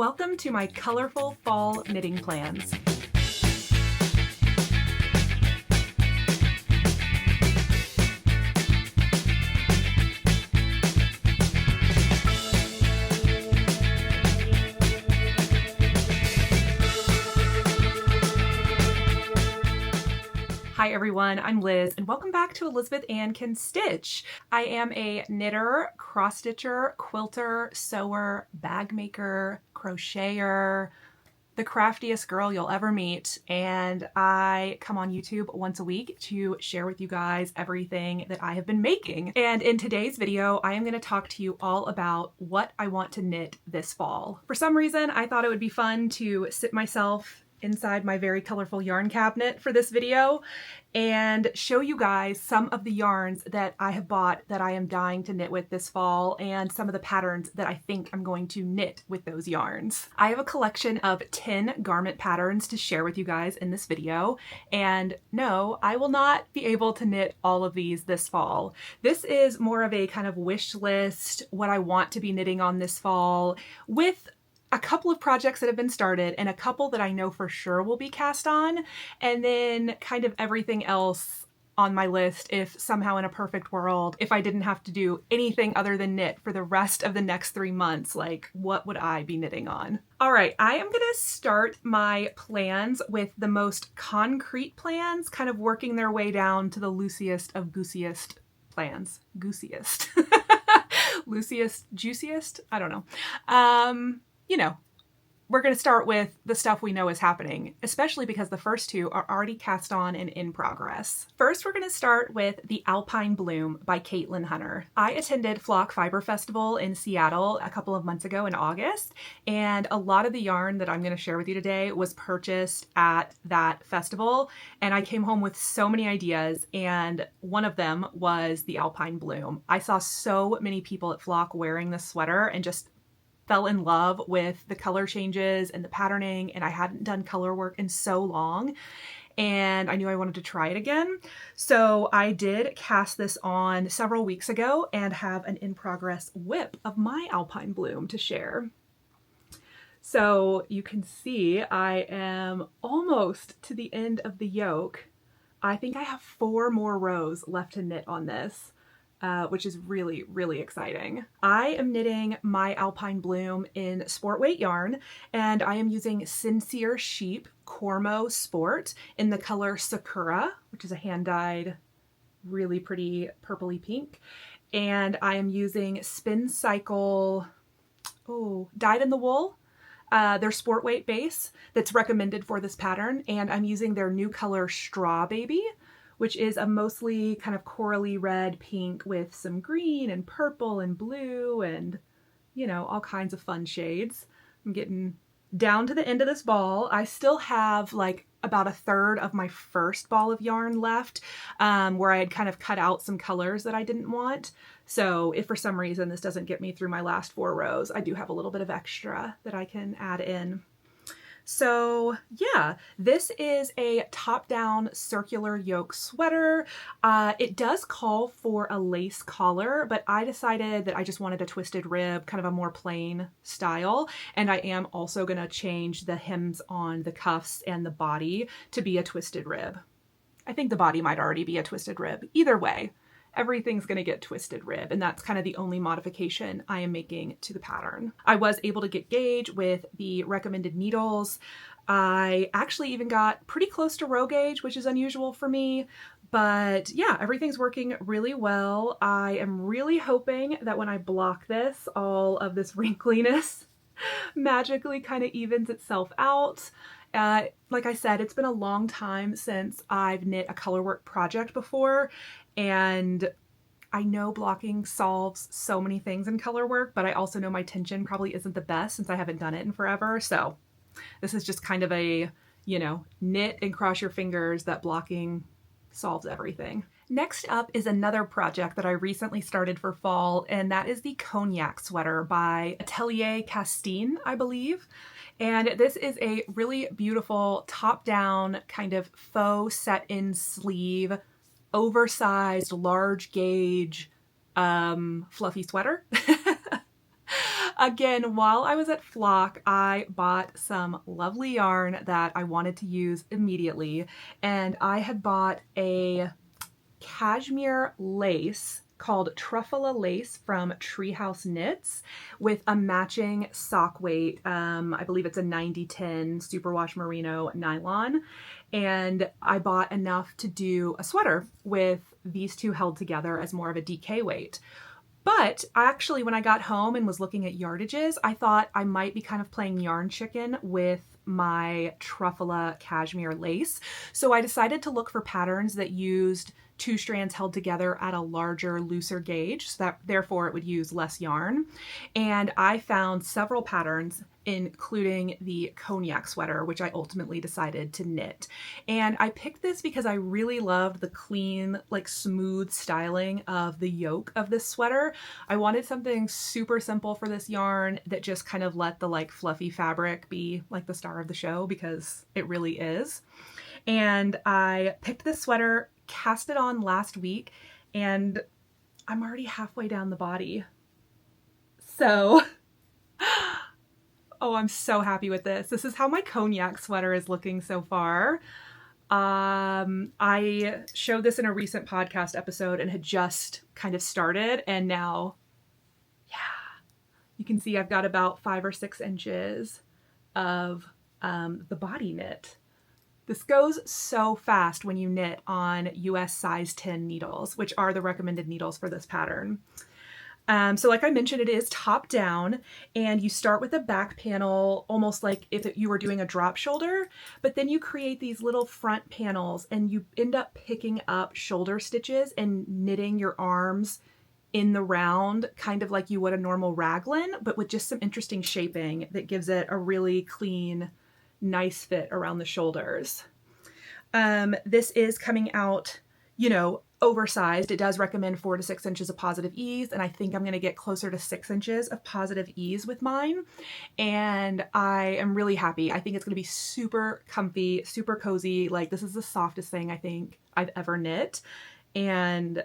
Welcome to my colorful fall knitting plans. Hi everyone, I'm Liz and welcome back to Elizabeth Ann Can Stitch. I am a knitter, cross-stitcher, quilter, sewer, bag maker, crocheter, the craftiest girl you'll ever meet, and I come on YouTube once a week to share with you guys everything that I have been making. And in today's video, I am going to talk to you all about what I want to knit this fall. For some reason, I thought it would be fun to sit myself inside my very colorful yarn cabinet for this video and show you guys some of the yarns that I have bought that I am dying to knit with this fall and some of the patterns that I think I'm going to knit with those yarns. I have a collection of 10 garment patterns to share with you guys in this video, and no, I will not be able to knit all of these this fall. This is more of a kind of wish list, what I want to be knitting on this fall, with a couple of projects that have been started and a couple that I know for sure will be cast on, and then kind of everything else on my list if somehow in a perfect world, if I didn't have to do anything other than knit for the rest of the next 3 months, like what would I be knitting on? All right, I am gonna start my plans with the most concrete plans, kind of working their way down to the loosest of goosiest plans. Goosiest. Loosest, juiciest? I don't know. You know, we're going to start with the stuff we know is happening, especially because the first two are already cast on and in progress. First, we're going to start with the Alpine Bloom by Caitlin Hunter. I attended Flock Fiber Festival in Seattle a couple of months ago in August, and a lot of the yarn that I'm going to share with you today was purchased at that festival, and I came home with so many ideas, and one of them was the Alpine Bloom. I saw so many people at Flock wearing this sweater and just fell in love with the color changes and the patterning, and I hadn't done color work in so long, and I knew I wanted to try it again. So I did cast this on several weeks ago and have an in-progress whip of my Alpine Bloom to share. So you can see I am almost to the end of the yoke. I think I have 4 more rows left to knit on this. Which is really, really exciting. I am knitting my Alpine Bloom in sport weight yarn, and I am using Sincere Sheep Cormo Sport in the color Sakura, which is a hand-dyed, really pretty purpley pink. And I am using Spin Cycle, Dyed in the Wool, their sport weight base that's recommended for this pattern, and I'm using their new color Straw Baby, which is a mostly kind of corally red pink with some green and purple and blue and, you know, all kinds of fun shades. I'm getting down to the end of this ball. I still have like about a third of my first ball of yarn left, where I had kind of cut out some colors that I didn't want. So if for some reason this doesn't get me through my last 4 rows, I do have a little bit of extra that I can add in. So yeah, this is a top-down circular yoke sweater. It does call for a lace collar, but I decided that I just wanted a twisted rib, kind of a more plain style. And I am also going to change the hems on the cuffs and the body to be a twisted rib. I think the body might already be a twisted rib. Either way, everything's going to get twisted rib, and that's kind of the only modification I am making to the pattern. I was able to get gauge with the recommended needles. I actually even got pretty close to row gauge, which is unusual for me, but yeah, everything's working really well. I am really hoping that when I block this, all of this wrinkliness magically kind of evens itself out. Like I said, it's been a long time since I've knit a colorwork project before, and I know blocking solves so many things in colorwork, but I also know my tension probably isn't the best since I haven't done it in forever. So this is just kind of a, you know, knit and cross your fingers that blocking solves everything. Next up is another project that I recently started for fall, and that is the Cognac Sweater by Atelier Castine, I believe. And this is a really beautiful top-down kind of faux set-in sleeve, oversized, large gauge, fluffy sweater. Again, while I was at Flock, I bought some lovely yarn that I wanted to use immediately, and I had bought a cashmere lace called Truffala lace from Treehouse Knits with a matching sock weight. I believe it's a 90-10 superwash merino nylon. And I bought enough to do a sweater with these two held together as more of a DK weight. But actually, when I got home and was looking at yardages, I thought I might be kind of playing yarn chicken with my Truffala cashmere lace. So I decided to look for patterns that used two strands held together at a larger, looser gauge, so that therefore it would use less yarn. And I found several patterns, including the Cognac Sweater, which I ultimately decided to knit. And I picked this because I really loved the clean, like smooth styling of the yoke of this sweater. I wanted something super simple for this yarn that just kind of let the like fluffy fabric be like the star of the show, because it really is. And I picked this sweater, cast it on last week, and I'm already halfway down the body. So, oh, I'm so happy with this. This is how my Cognac sweater is looking so far. I showed this in a recent podcast episode and had just kind of started, and now, yeah, you can see I've got about 5 or 6 inches of the body knit. This goes so fast when you knit on US size 10 needles, which are the recommended needles for this pattern. So like I mentioned, it is top down, and you start with a back panel, almost like if you were doing a drop shoulder, but then you create these little front panels and you end up picking up shoulder stitches and knitting your arms in the round, kind of like you would a normal raglan, but with just some interesting shaping that gives it a really clean, nice fit around the shoulders. This is coming out, oversized. It does recommend 4 to 6 inches of positive ease, and I think I'm going to get closer to 6 inches of positive ease with mine. And I am really happy. I think it's going to be super comfy, super cozy. Like, this is the softest thing I think I've ever knit. And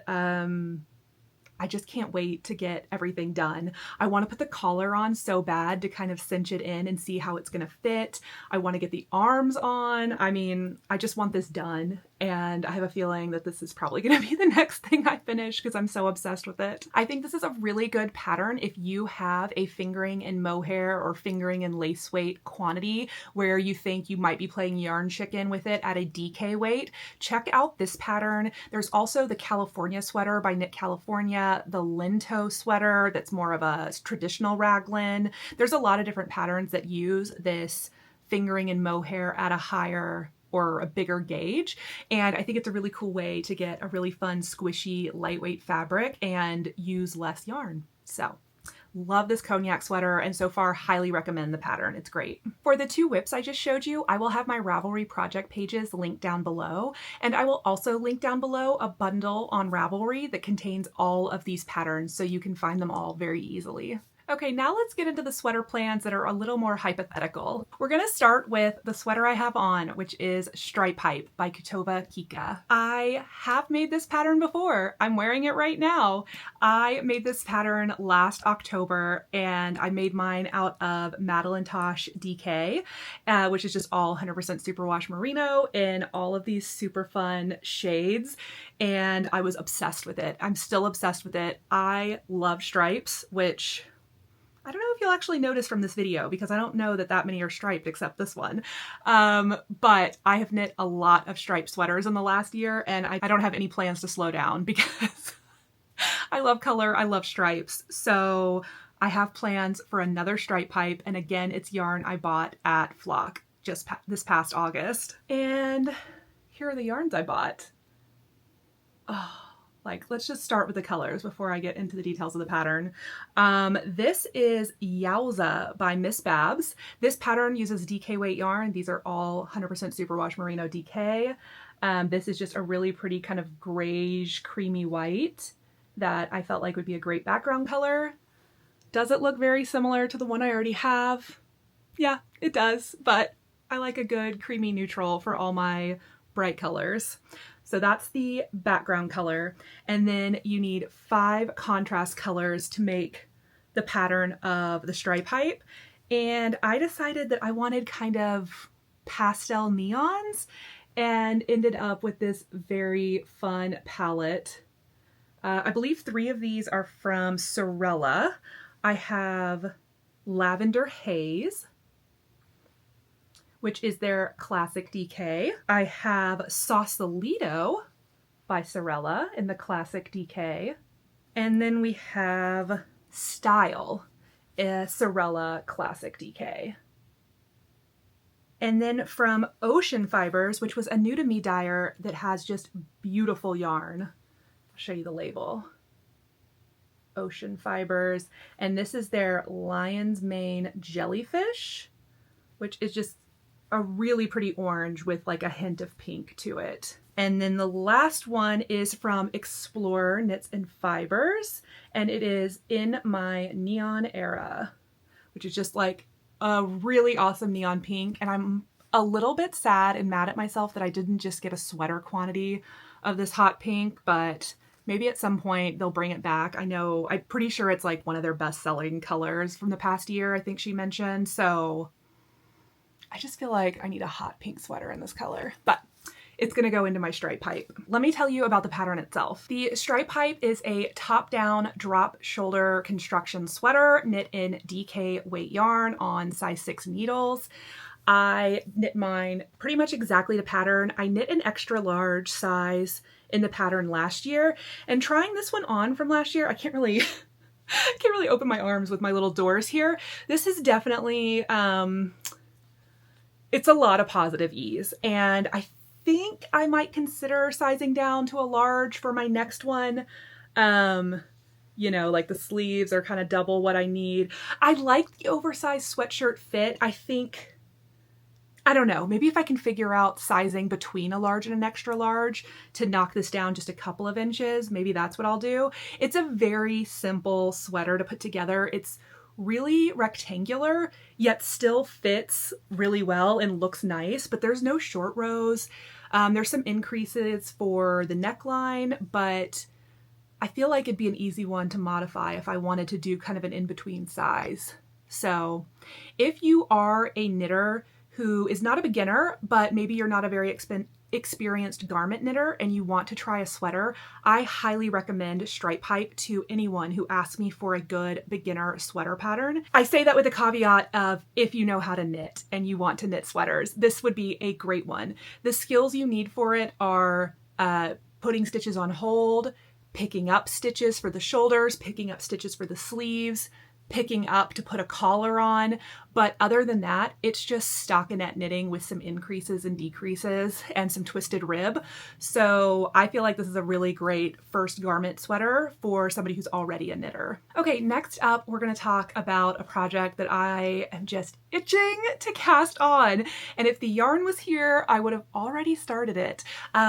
I just can't wait to get everything done. I want to put the collar on so bad to kind of cinch it in and see how it's going to fit. I want to get the arms on. I mean, I just want this done. And I have a feeling that this is probably going to be the next thing I finish because I'm so obsessed with it. I think this is a really good pattern if you have a fingering and mohair or fingering and lace weight quantity where you think you might be playing yarn chicken with it at a DK weight. Check out this pattern. There's also the California sweater by Knit California, the Lento sweater that's more of a traditional raglan. There's a lot of different patterns that use this fingering and mohair at a higher or a bigger gauge. And I think it's a really cool way to get a really fun, squishy, lightweight fabric and use less yarn. So love this Cognac sweater, and so far highly recommend the pattern. It's great. For the 2 whips I just showed you, I will have my Ravelry project pages linked down below, and I will also link down below a bundle on Ravelry that contains all of these patterns so you can find them all very easily. Okay, now let's get into the sweater plans that are a little more hypothetical. We're gonna start with the sweater I have on, which is Stripe Hype by Kutova Kika. I have made this pattern before. I'm wearing it right now. I made this pattern last October, and I made mine out of Madelinetosh DK, which is just all 100% superwash merino in all of these super fun shades, and I was obsessed with it. I'm still obsessed with it. I love stripes, which I don't know if you'll actually notice from this video because I don't know that many are striped except this one. But I have knit a lot of striped sweaters in the last year, and I don't have any plans to slow down because I love color, I love stripes. So I have plans for another stripe pipe, and again, it's yarn I bought at Flock just this past August. And here are the yarns I bought. Oh. Let's just start with the colors before I get into the details of the pattern. This is Yowza by Miss Babs. This pattern uses DK weight yarn. These are all 100% superwash merino DK. This is just a really pretty kind of grayish, creamy white that I felt like would be a great background color. Does it look very similar to the one I already have? Yeah, it does, but I like a good creamy neutral for all my bright colors. So that's the background color. And then you need 5 contrast colors to make the pattern of the stripe hype, and I decided that I wanted kind of pastel neons and ended up with this very fun palette. I believe 3 of these are from Sorella. I have Lavender Haze, which is their classic DK. I have Sausalito by Sorella in the classic DK. And then we have Style, a Sorella classic DK. And then from Ocean Fibers, which was a new to me dyer that has just beautiful yarn. I'll show you the label. Ocean Fibers. And this is their Lion's Mane Jellyfish, which is just a really pretty orange with like a hint of pink to it. And then the last one is from Explorer Knits and Fibers, and it is In My Neon Era, which is just like a really awesome neon pink. And I'm a little bit sad and mad at myself that I didn't just get a sweater quantity of this hot pink, but maybe at some point they'll bring it back. I'm pretty sure it's like one of their best-selling colors from the past year, I think she mentioned. So I just feel like I need a hot pink sweater in this color, but it's going to go into my stripe pipe. Let me tell you about the pattern itself. The stripe pipe is a top-down drop shoulder construction sweater knit in DK weight yarn on size 6 needles. I knit mine pretty much exactly the pattern. I knit an extra large size in the pattern last year, and trying this one on from last year, I can't really open my arms with my little doors here. This is definitely, it's a lot of positive ease, and I think I might consider sizing down to a large for my next one. You know, like the sleeves are kind of double what I need. I like the oversized sweatshirt fit. I don't know, maybe if I can figure out sizing between a large and an extra large to knock this down just a couple of inches, maybe that's what I'll do. It's a very simple sweater to put together. It's really rectangular, yet still fits really well and looks nice, but there's no short rows. There's some increases for the neckline, but I feel like it'd be an easy one to modify if I wanted to do kind of an in-between size. So if you are a knitter who is not a beginner, but maybe you're not a very experienced garment knitter and you want to try a sweater, I highly recommend stripe pipe to anyone who asks me for a good beginner sweater pattern. I say that with a caveat of if you know how to knit and you want to knit sweaters, this would be a great one. The skills you need for it are putting stitches on hold, picking up stitches for the shoulders, picking up stitches for the sleeves, picking up to put a collar on. But other than that, it's just stockinette knitting with some increases and decreases and some twisted rib. So I feel like this is a really great first garment sweater for somebody who's already a knitter. Okay, next up, we're going to talk about a project that I am just itching to cast on. And if the yarn was here, I would have already started it.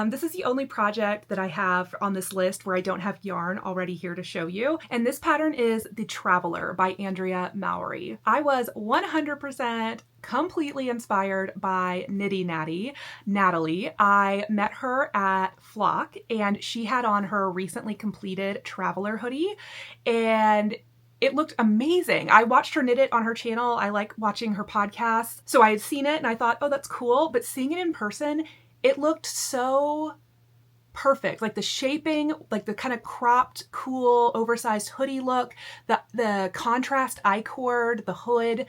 This is the only project that I have on this list where I don't have yarn already here to show you. And this pattern is The Traveler by Andrea Mowry. I was 100% completely inspired by Nitty Natty, Natalie. I met her at Flock and she had on her recently completed Traveler hoodie and it looked amazing. I watched her knit it on her channel. I like watching her podcasts. So I had seen it and I thought, oh, that's cool. But seeing it in person, it looked so perfect. Like the shaping, like the kind of cropped, cool, oversized hoodie look, the contrast I-cord, the hood,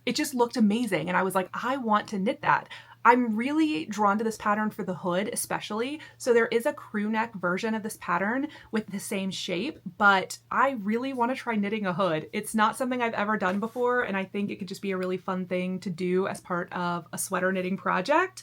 it just looked amazing. And I was like, I want to knit that. I'm really drawn to this pattern for the hood, especially. So there is a crew neck version of this pattern with the same shape, but I really want to try knitting a hood. It's not something I've ever done before, and I think it could just be a really fun thing to do as part of a sweater knitting project.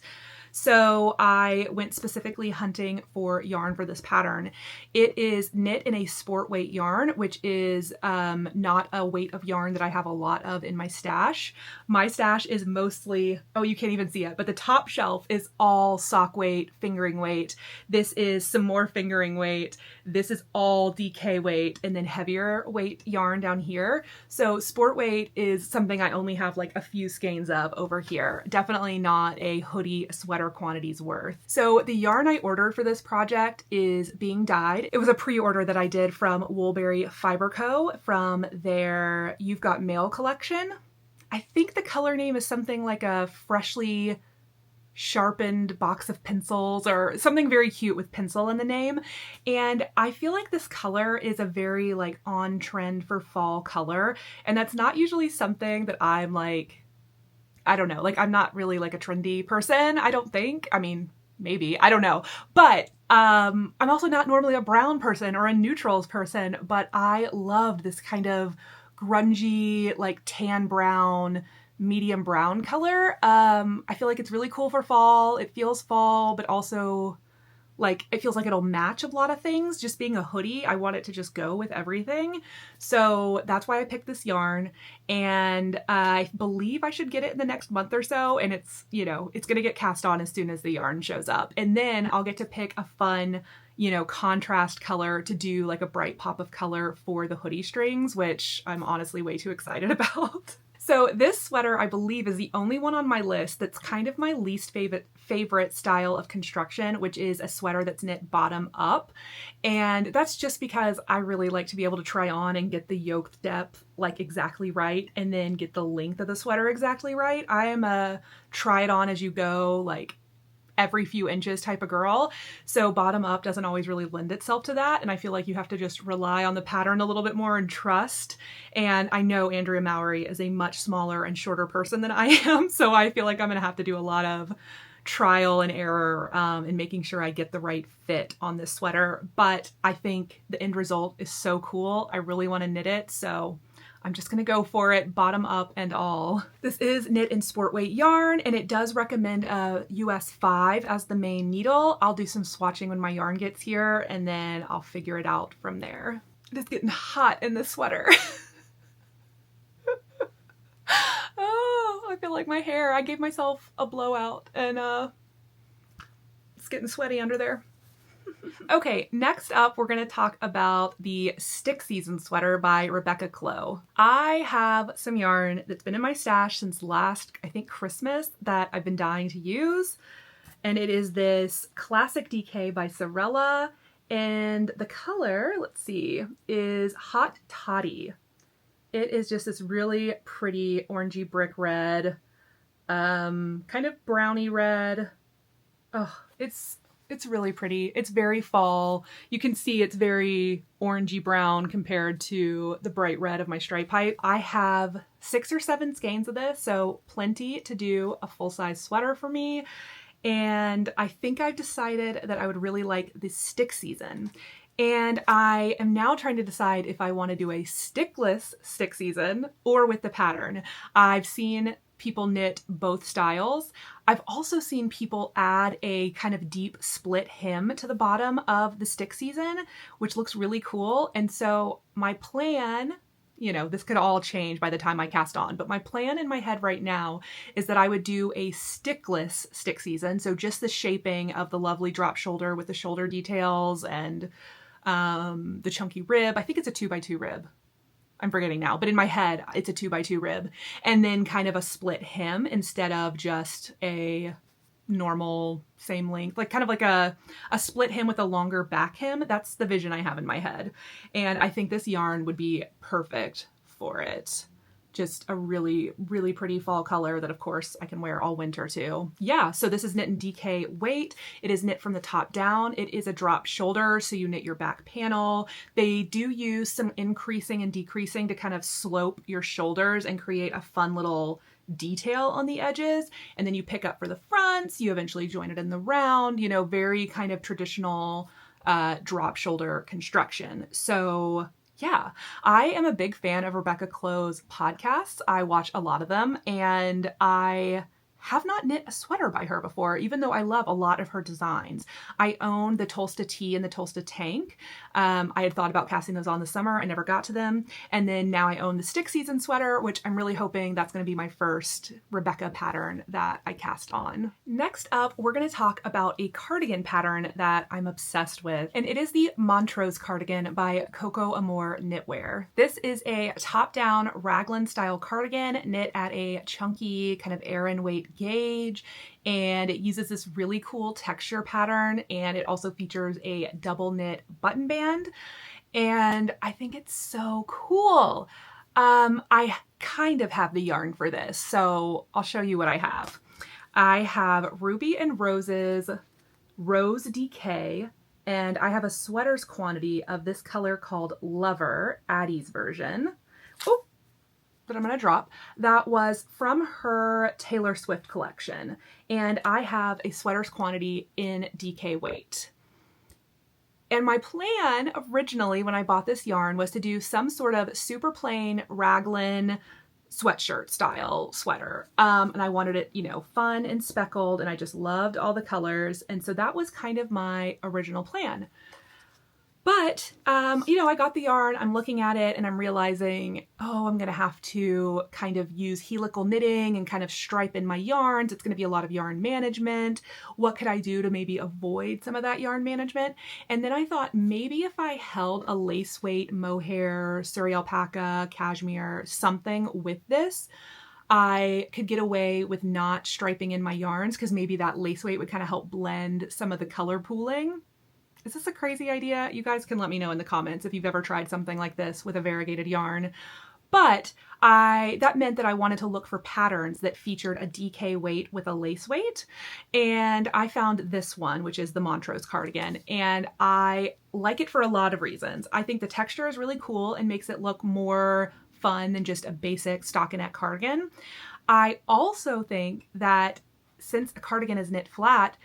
So I went specifically hunting for yarn for this pattern. It is knit in a sport weight yarn, which is not a weight of yarn that I have a lot of in my stash. My stash is mostly, oh, you can't even see it, but the top shelf is all sock weight, fingering weight. This is some more fingering weight. This is all DK weight, and then heavier weight yarn down here. So sport weight is something I only have like a few skeins of over here. Definitely not a hoodie sweater sweater quantities worth. So the yarn I ordered for this project is being dyed. It was a pre-order that I did from Woolberry Fiber Co. from their You've Got Mail collection. I think the color name is something like a freshly sharpened box of pencils or something very cute with pencil in the name. And I feel like this color is a very like on trend for fall color. And that's not usually something that I'm like, I don't know, like I'm not really like a trendy person, I don't think. I mean, maybe, I don't know. But I'm also not normally a brown person or a neutrals person, but I loved this kind of grungy, like tan brown, medium brown color. I feel like it's really cool for fall. It feels fall, but also like it feels like it'll match a lot of things. Just being a hoodie, I want it to just go with everything. So that's why I picked this yarn, and I believe I should get it in the next month or so. And it's, you know, it's going to get cast on as soon as the yarn shows up. And then I'll get to pick a fun, you know, contrast color to do like a bright pop of color for the hoodie strings, which I'm honestly way too excited about. So this sweater, I believe, is the only one on my list that's kind of my least favorite style of construction, which is a sweater that's knit bottom up. And that's just because I really like to be able to try on and get the yoke depth like exactly right, and then get the length of the sweater exactly right. I am a try it on as you go, like every few inches type of girl. So bottom up doesn't always really lend itself to that. And I feel like you have to just rely on the pattern a little bit more and trust. And I know Andrea Mowry is a much smaller and shorter person than I am. So I feel like I'm going to have to do a lot of trial and error in making sure I get the right fit on this sweater. But I think the end result is so cool. I really want to knit it. So I'm just going to go for it, bottom up and all. This is knit in sport weight yarn, and it does recommend a US 5 as the main needle. I'll do some swatching when my yarn gets here, and then I'll figure it out from there. It is getting hot in this sweater. Oh, I feel like my hair, I gave myself a blowout, and it's getting sweaty under there. Okay, next up, we're going to talk about the Stick Season sweater by Rebecca Clow. I have some yarn that's been in my stash since last, I think, Christmas that I've been dying to use. And it is this Classic DK by Sorella. And the color, let's see, is Hot Toddy. It is just this really pretty orangey brick red, kind of browny red. Oh, it's really pretty. It's very fall. You can see it's very orangey brown compared to the bright red of my stripe pipe. I have 6 or 7 skeins of this, so plenty to do a full-size sweater for me. And I think I've decided that I would really like the Stick Season. And I am now trying to decide if I want to do a stickless Stick Season or with the pattern. I've seen people knit both styles. I've also seen people add a kind of deep split hem to the bottom of the Stick Season, which looks really cool. And so my plan, you know, this could all change by the time I cast on, but my plan in my head right now is that I would do a stickless Stick Season. So just the shaping of the lovely drop shoulder with the shoulder details and the chunky rib. I think it's a 2x2 rib. I'm forgetting now, but in my head, it's a 2x2 rib. And then kind of a split hem instead of just a normal same length, like kind of like a split hem with a longer back hem. That's the vision I have in my head. And I think this yarn would be perfect for it. Just a really, really pretty fall color that, of course, I can wear all winter too. Yeah, so this is knit in DK weight. It is knit from the top down. It is a drop shoulder, so you knit your back panel. They do use some increasing and decreasing to kind of slope your shoulders and create a fun little detail on the edges. And then you pick up for the fronts. You eventually join it in the round, you know, very kind of traditional drop shoulder construction. So yeah, I am a big fan of Rebecca Clow's podcasts. I watch a lot of them, and I have not knit a sweater by her before, even though I love a lot of her designs. I own the Tolsta Tee and the Tolsta Tank. I had thought about casting those on this summer. I never got to them. And then now I own the Stick Season sweater, which I'm really hoping that's going to be my first Rebecca pattern that I cast on. Next up, we're going to talk about a cardigan pattern that I'm obsessed with, and it is the Montrose Cardigan by Coco Amore Knitwear. This is a top-down raglan style cardigan knit at a chunky kind of Aran weight weight gauge, and it uses this really cool texture pattern, and it also features a double knit button band, and I think it's so cool. I kind of have the yarn for this, so I'll show you what I have. I have Ruby and Rose's Rose DK, and I have a sweater's quantity of this color called Lover, Addie's version. Oh, that I'm gonna drop. That was from her Taylor Swift collection, and I have a sweater's quantity in DK weight. And my plan originally when I bought this yarn was to do some sort of super plain raglan sweatshirt style sweater. And I wanted it, you know, fun and speckled, and I just loved all the colors. And so that was kind of my original plan. But, you know, I got the yarn, I'm looking at it, and I'm realizing, oh, I'm going to have to kind of use helical knitting and kind of stripe in my yarns. It's going to be a lot of yarn management. What could I do to maybe avoid some of that yarn management? And then I thought maybe if I held a lace weight, mohair, Surrey alpaca, cashmere, something with this, I could get away with not striping in my yarns, because maybe that lace weight would kind of help blend some of the color pooling. Is this a crazy idea? You guys can let me know in the comments if you've ever tried something like this with a variegated yarn. But that meant that I wanted to look for patterns that featured a DK weight with a lace weight. And I found this one, which is the Montrose Cardigan. And I like it for a lot of reasons. I think the texture is really cool and makes it look more fun than just a basic stockinette cardigan. I also think that since a cardigan is knit flat,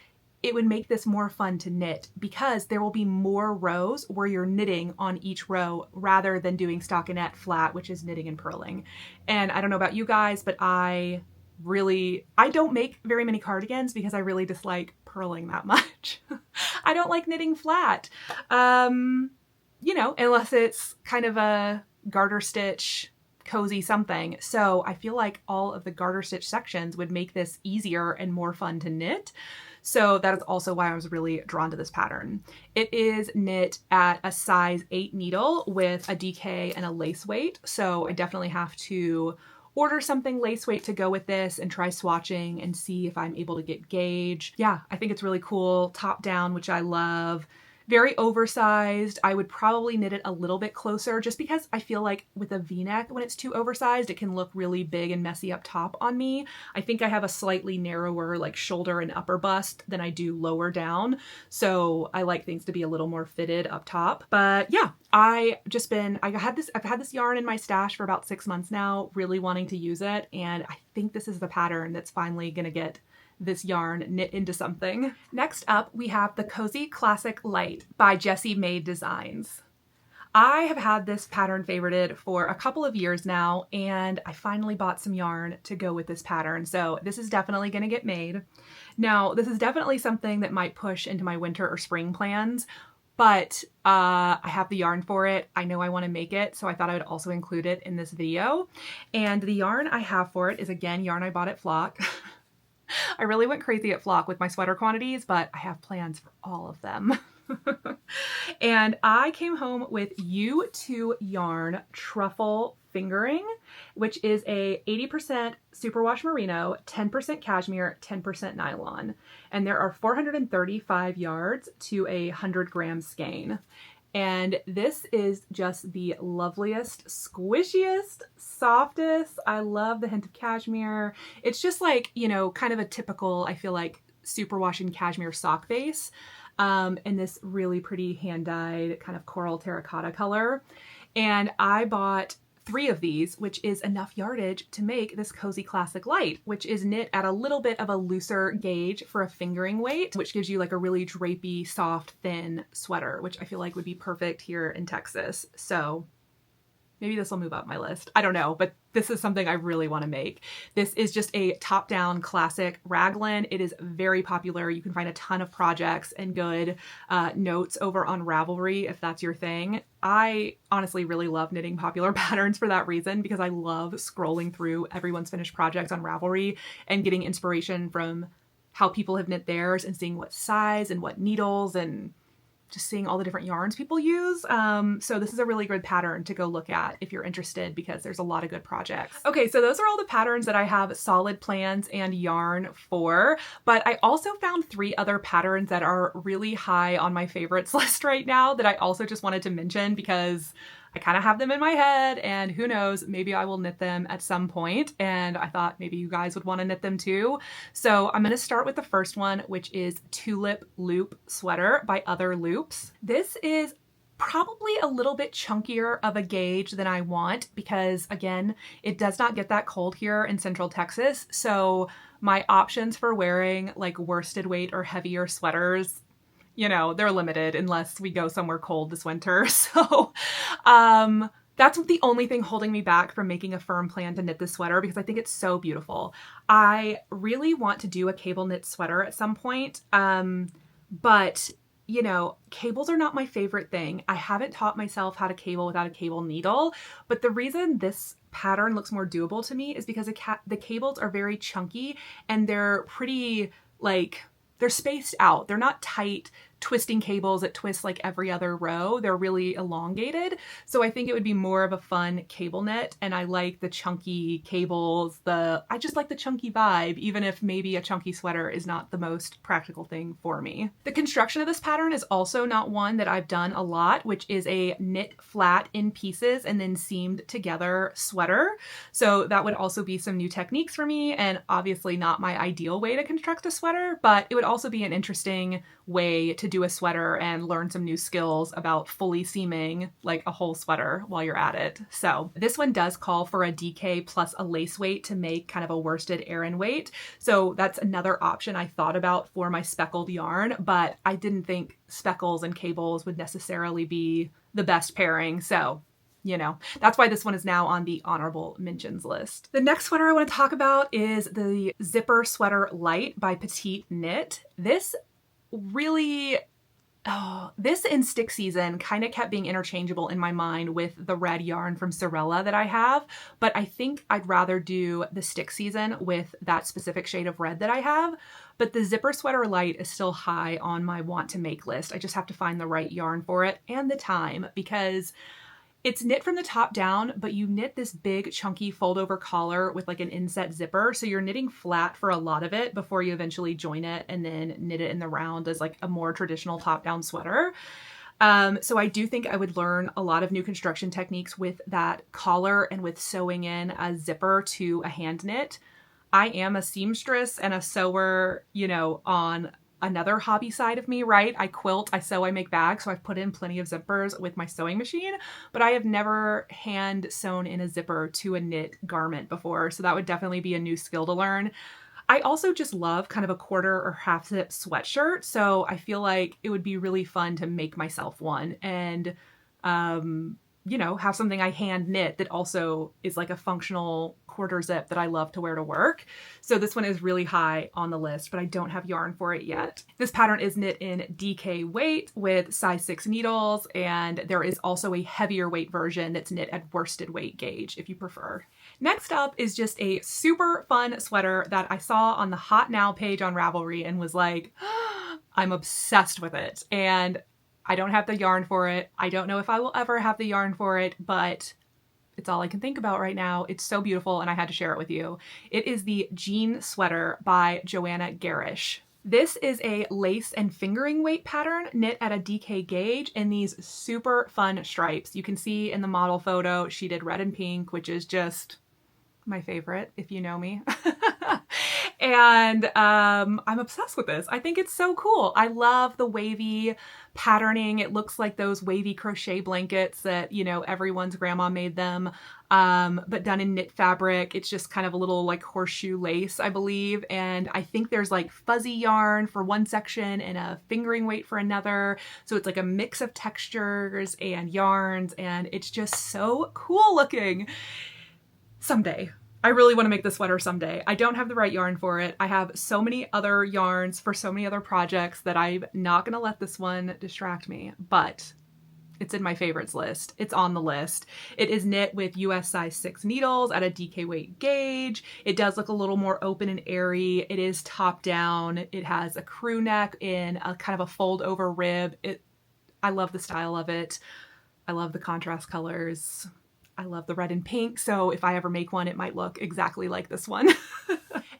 it would make this more fun to knit because there will be more rows where you're knitting on each row rather than doing stockinette flat, which is knitting and purling. And I don't know about you guys, but I don't make very many cardigans because I really dislike purling that much. I don't like knitting flat, you know, unless it's kind of a garter stitch cozy something. So I feel like all of the garter stitch sections would make this easier and more fun to knit. So that is also why I was really drawn to this pattern. It is knit at a size 8 needle with a DK and a lace weight. So I definitely have to order something lace weight to go with this and try swatching and see if I'm able to get gauge. Yeah, I think it's really cool. Top down, which I love. Very oversized. I would probably knit it a little bit closer just because I feel like with a V-neck, when it's too oversized, it can look really big and messy up top on me. I think I have a slightly narrower like shoulder and upper bust than I do lower down. So I like things to be a little more fitted up top. But yeah, I've had this yarn in my stash for about 6 months now, really wanting to use it. And I think this is the pattern that's finally going to get this yarn knit into something. Next up, we have the Cozy Classic Light by Jessie Made Designs. I have had this pattern favorited for a couple of years now, and I finally bought some yarn to go with this pattern. So this is definitely going to get made. Now, this is definitely something that might push into my winter or spring plans, but I have the yarn for it. I know I want to make it, so I thought I would also include it in this video. And the yarn I have for it is, again, yarn I bought at Flock. I really went crazy at Flock with my sweater quantities, but I have plans for all of them. And I came home with U2 yarn truffle fingering, which is a 80% superwash merino, 10% cashmere, 10% nylon. And there are 435 yards to a 100-gram skein. And this is just the loveliest, squishiest, softest. I love the hint of cashmere. It's just like, you know, kind of a typical, I feel like, superwash and cashmere sock base. In this really pretty hand-dyed kind of coral terracotta color. And I bought 3 of these, which is enough yardage to make this Cozy Classic Light, which is knit at a little bit of a looser gauge for a fingering weight, which gives you like a really drapey, soft, thin sweater, which I feel like would be perfect here in Texas. So maybe this will move up my list. I don't know, but this is something I really want to make. This is just a top-down classic raglan. It is very popular. You can find a ton of projects and good notes over on Ravelry if that's your thing. I honestly really love knitting popular patterns for that reason, because I love scrolling through everyone's finished projects on Ravelry and getting inspiration from how people have knit theirs and seeing what size and what needles, and just seeing all the different yarns people use. So this is a really good pattern to go look at if you're interested, because there's a lot of good projects. Okay, so those are all the patterns that I have solid plans and yarn for, but I also found 3 other patterns that are really high on my favorites list right now that I also just wanted to mention because I kind of have them in my head, and who knows, maybe I will knit them at some point, and I thought maybe you guys would want to knit them too. So I'm going to start with the first one, which is Tulip Loop Sweater by Other Loops. This is probably a little bit chunkier of a gauge than I want because, again, it does not get that cold here in Central Texas, so my options for wearing like worsted weight or heavier sweaters, you know, they're limited unless we go somewhere cold this winter. So that's the only thing holding me back from making a firm plan to knit this sweater, because I think it's so beautiful. I really want to do a cable knit sweater at some point, but you know, cables are not my favorite thing. I haven't taught myself how to cable without a cable needle, but the reason this pattern looks more doable to me is because the cables are very chunky and they're pretty, like, they're spaced out. They're not tight twisting cables that twist like every other row. They're really elongated. So I think it would be more of a fun cable knit, and I like the chunky cables. I just like the chunky vibe, even if maybe a chunky sweater is not the most practical thing for me. The construction of this pattern is also not one that I've done a lot, which is a knit flat in pieces and then seamed together sweater. So that would also be some new techniques for me, and obviously not my ideal way to construct a sweater, but it would also be an interesting way to do a sweater and learn some new skills about fully seaming like a whole sweater while you're at it. So this one does call for a DK plus a lace weight to make kind of a worsted Aran weight. So that's another option I thought about for my speckled yarn, but I didn't think speckles and cables would necessarily be the best pairing. So you know, that's why this one is now on the honorable mentions list. The next sweater I want to talk about is the Zipper Sweater Light by Petite Knit. This really, this in stick season kind of kept being interchangeable in my mind with the red yarn from Sorella that I have, but I think I'd rather do the stick season with that specific shade of red that I have. But the Zipper Sweater Light is still high on my want to make list. I just have to find the right yarn for it and the time, because it's knit from the top down, but you knit this big chunky fold over collar with like an inset zipper. So you're knitting flat for a lot of it before you eventually join it and then knit it in the round as like a more traditional top down sweater. So I do think I would learn a lot of new construction techniques with that collar and with sewing in a zipper to a hand knit. I am a seamstress and a sewer, you know, on another hobby side of me, right? I quilt, I sew, I make bags, so I've put in plenty of zippers with my sewing machine, but I have never hand sewn in a zipper to a knit garment before, so that would definitely be a new skill to learn. I also just love kind of a quarter or half zip sweatshirt, so I feel like it would be really fun to make myself one and you know, have something I hand knit that also is like a functional quarter zip that I love to wear to work. So this one is really high on the list, but I don't have yarn for it yet. This pattern is knit in DK weight with size 6 needles, and there is also a heavier weight version that's knit at worsted weight gauge if you prefer. Next up is just a super fun sweater that I saw on the Hot Now page on Ravelry and was like, I'm obsessed with it. And I don't have the yarn for it. I don't know if I will ever have the yarn for it, but it's all I can think about right now. It's so beautiful and I had to share it with you. It is the Jean Sweater by Joanna Garish. This is a lace and fingering weight pattern knit at a DK gauge in these super fun stripes. You can see in the model photo, she did red and pink, which is just my favorite, if you know me. And I'm obsessed with this. I think it's so cool. I love the wavy patterning. It looks like those wavy crochet blankets that, you know, everyone's grandma made them, but done in knit fabric. It's just kind of a little like horseshoe lace, I believe. And I think there's like fuzzy yarn for one section and a fingering weight for another. So it's like a mix of textures and yarns, and it's just so cool looking. Someday. I really want to make this sweater someday. I don't have the right yarn for it. I have so many other yarns for so many other projects that I'm not going to let this one distract me, but it's in my favorites list. It's on the list. It is knit with US size 6 needles at a DK weight gauge. It does look a little more open and airy. It is top down. It has a crew neck in a kind of a fold over rib. I love the style of it. I love the contrast colors. I love the red and pink, so if I ever make one, it might look exactly like this one.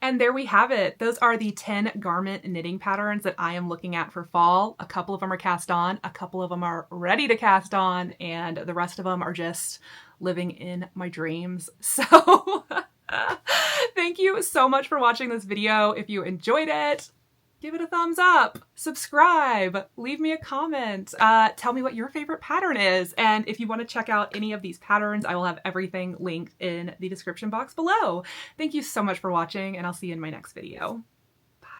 And there we have it. Those are the 10 garment knitting patterns that I am looking at for fall. A couple of them are cast on, a couple of them are ready to cast on, and the rest of them are just living in my dreams. So thank you so much for watching this video. If you enjoyed it, give it a thumbs up, subscribe, leave me a comment, tell me what your favorite pattern is. And if you want to check out any of these patterns, I will have everything linked in the description box below. Thank you so much for watching, and I'll see you in my next video.